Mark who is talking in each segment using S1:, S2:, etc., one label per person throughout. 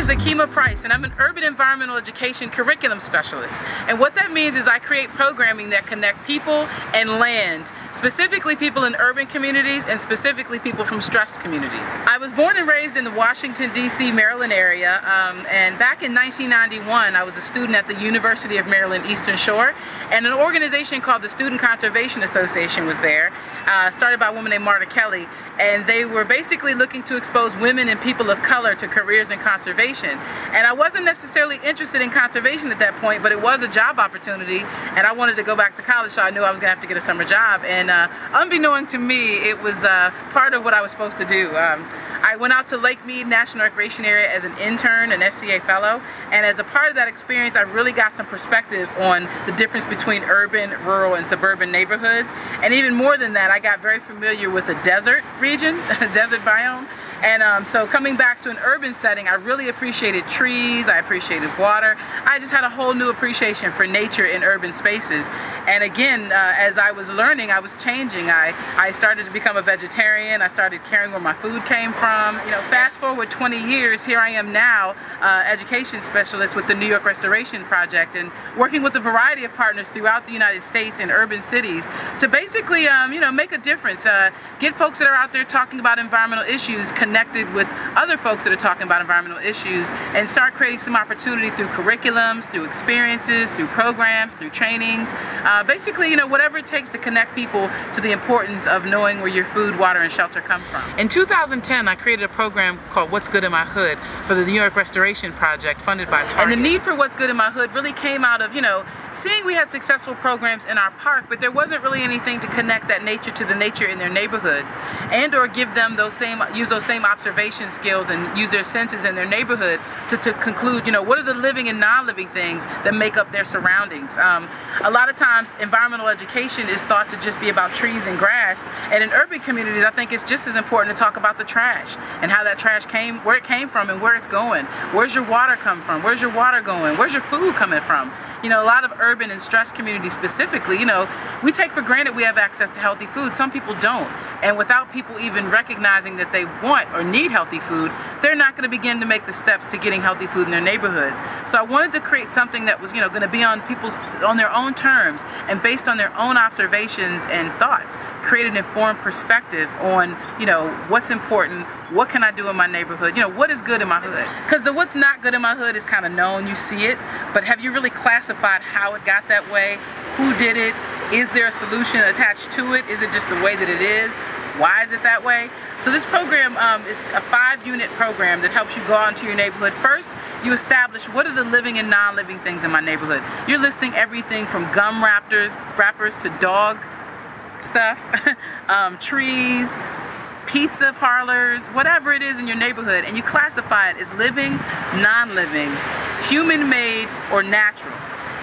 S1: Akiima Price, and I'm an urban environmental education curriculum specialist. And what that means is I create programming that connect people and land, specifically people in urban communities and specifically people from stressed communities. I was born and raised in the Washington, D.C., Maryland area, and back in 1991 I was a student at the University of Maryland Eastern Shore, and an organization called the Student Conservation Association was there, started by a woman named Marta Kelly, and they were basically looking to expose women and people of color to careers in conservation. And I wasn't necessarily interested in conservation at that point, but it was a job opportunity, and I wanted to go back to college, so I knew I was going to have to get a summer job. And unbeknown to me, it was part of what I was supposed to do. I went out to Lake Mead National Recreation Area as an intern, an SCA fellow, and as a part of that experience I really got some perspective on the difference between urban, rural, and suburban neighborhoods. And even more than that, I got very familiar with the desert region, desert biome. And so coming back to an urban setting, I really appreciated trees, I appreciated water. I just had a whole new appreciation for nature in urban spaces. And again, as I was learning, I was changing. I started to become a vegetarian. I started caring where my food came from. You know, fast forward 20 years, here I am now, education specialist with the New York Restoration Project, and working with a variety of partners throughout the United States in urban cities to basically, you know, make a difference. Get folks that are out there talking about environmental issues connected with other folks that are talking about environmental issues, and start creating some opportunity through curriculums, through experiences, through programs, through trainings. Basically, you know, whatever it takes to connect people to the importance of knowing where your food, water, and shelter come from. In 2010, I created a program called What's Good in My Hood for the New York Restoration Project, funded by Target. And the need for What's Good in My Hood really came out of, you know, seeing we had successful programs in our park, but there wasn't really anything to connect that nature to the nature in their neighborhoods, and or give them those same, use those same observation skills and use their senses in their neighborhood to conclude, you know, what are the living and non-living things that make up their surroundings. A lot of times environmental education is thought to just be about trees and grass, and in urban communities I think it's just as important to talk about the trash and how that trash came, where it came from and where it's going. Where's your water come from? Where's your water going? Where's your food coming from? You know, a lot of urban and stressed communities specifically, you know, we take for granted we have access to healthy food. Some people don't. And without people even recognizing that they want or need healthy food, they're not going to begin to make the steps to getting healthy food in their neighborhoods. So I wanted to create something that was, you know, going to be on their own terms and based on their own observations and thoughts, create an informed perspective on, you know, what's important, what can I do in my neighborhood, you know, what is good in my hood. Because the what's not good in my hood is kind of known, you see it, but have you really classified how it got that way? Who did it? Is there a solution attached to it? Is it just the way that it is? Why is it that way? So this program is a 5-unit program that helps you go out into your neighborhood. First, you establish what are the living and non-living things in my neighborhood. You're listing everything from gum wrappers to dog stuff, trees, pizza parlors, whatever it is in your neighborhood, and you classify it as living, non-living, human-made, or natural.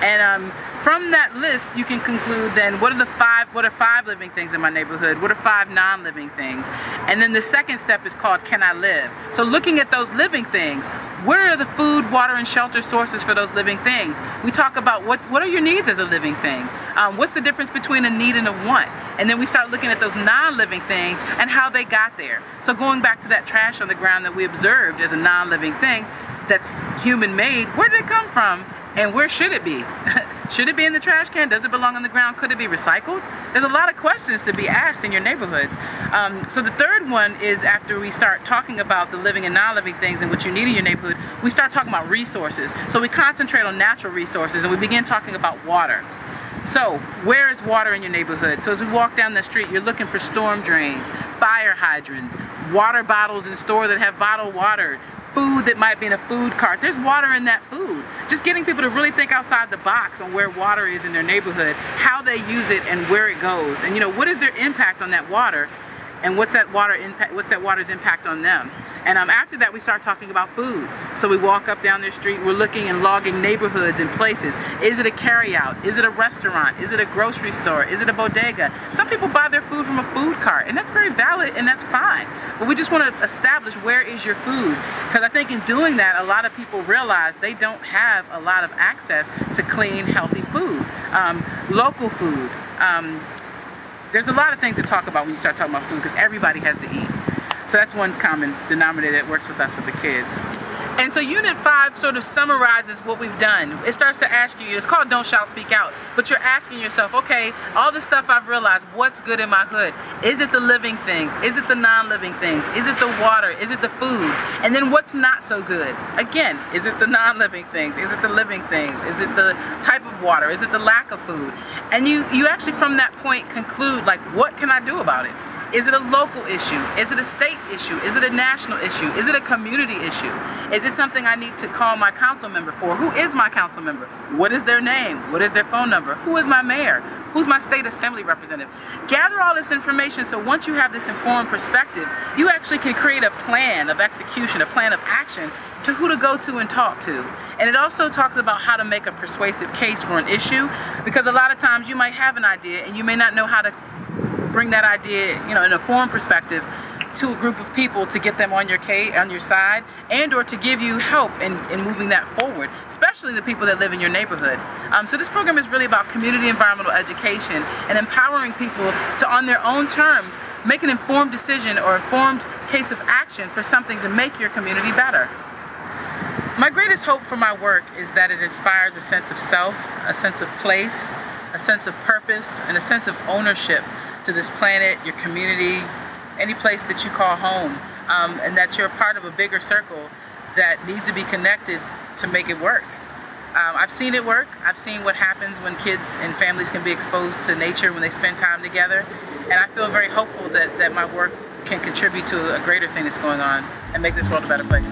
S1: And from that list, you can conclude then what are 5 living things in my neighborhood? What are 5 non-living things? And then the second step is called Can I Live? So looking at those living things, what are the food, water, and shelter sources for those living things? We talk about what are your needs as a living thing? What's the difference between a need and a want? And then we start looking at those non-living things and how they got there. So going back to that trash on the ground that we observed as a non-living thing that's human-made, where did it come from? And where should it be? Should it be in the trash can? Does it belong on the ground? Could it be recycled? There's a lot of questions to be asked in your neighborhoods. So the third one is after we start talking about the living and non-living things and what you need in your neighborhood, we start talking about resources. So we concentrate on natural resources and we begin talking about water. So where is water in your neighborhood? So as we walk down the street, you're looking for storm drains, fire hydrants, water bottles in store that have bottled water, food that might be in a food cart. There's water in that food. Just getting people to really think outside the box on where water is in their neighborhood, how they use it and where it goes. And you know, what is their impact on that water? And what's that water's impact on them? And after that, we start talking about food. So we walk up down their street, we're looking and logging neighborhoods and places. Is it a carryout? Is it a restaurant? Is it a grocery store? Is it a bodega? Some people buy their food from a food cart, and that's very valid and that's fine. But we just want to establish where is your food. Because I think in doing that, a lot of people realize they don't have a lot of access to clean, healthy food, local food. there's a lot of things to talk about when you start talking about food, because everybody has to eat. So that's one common denominator that works with us with the kids. And so Unit 5 sort of summarizes what we've done. It starts to ask you, it's called Don't Shout, Speak Out, but you're asking yourself, okay, all the stuff I've realized, what's good in my hood? Is it the living things? Is it the non-living things? Is it the water? Is it the food? And then what's not so good? Again, is it the non-living things? Is it the living things? Is it the type of water? Is it the lack of food? And you actually from that point conclude, like, what can I do about it? Is it a local issue? Is it a state issue? Is it a national issue? Is it a community issue? Is it something I need to call my council member for? Who is my council member? What is their name? What is their phone number? Who is my mayor? Who's my state assembly representative? Gather all this information so once you have this informed perspective, you actually can create a plan of execution, a plan of action to who to go to and talk to. And it also talks about how to make a persuasive case for an issue, because a lot of times you might have an idea and you may not know how to bring that idea, in a form perspective to a group of people to get them on your side, and or to give you help in moving that forward, especially the people that live in your neighborhood. So this program is really about community environmental education and empowering people to, on their own terms, make an informed decision or informed case of action for something to make your community better. My greatest hope for my work is that it inspires a sense of self, a sense of place, a sense of purpose, and a sense of ownership to this planet, your community, any place that you call home, and that you're a part of a bigger circle that needs to be connected to make it work. I've seen it work. I've seen what happens when kids and families can be exposed to nature when they spend time together, and I feel very hopeful that my work can contribute to a greater thing that's going on and make this world a better place.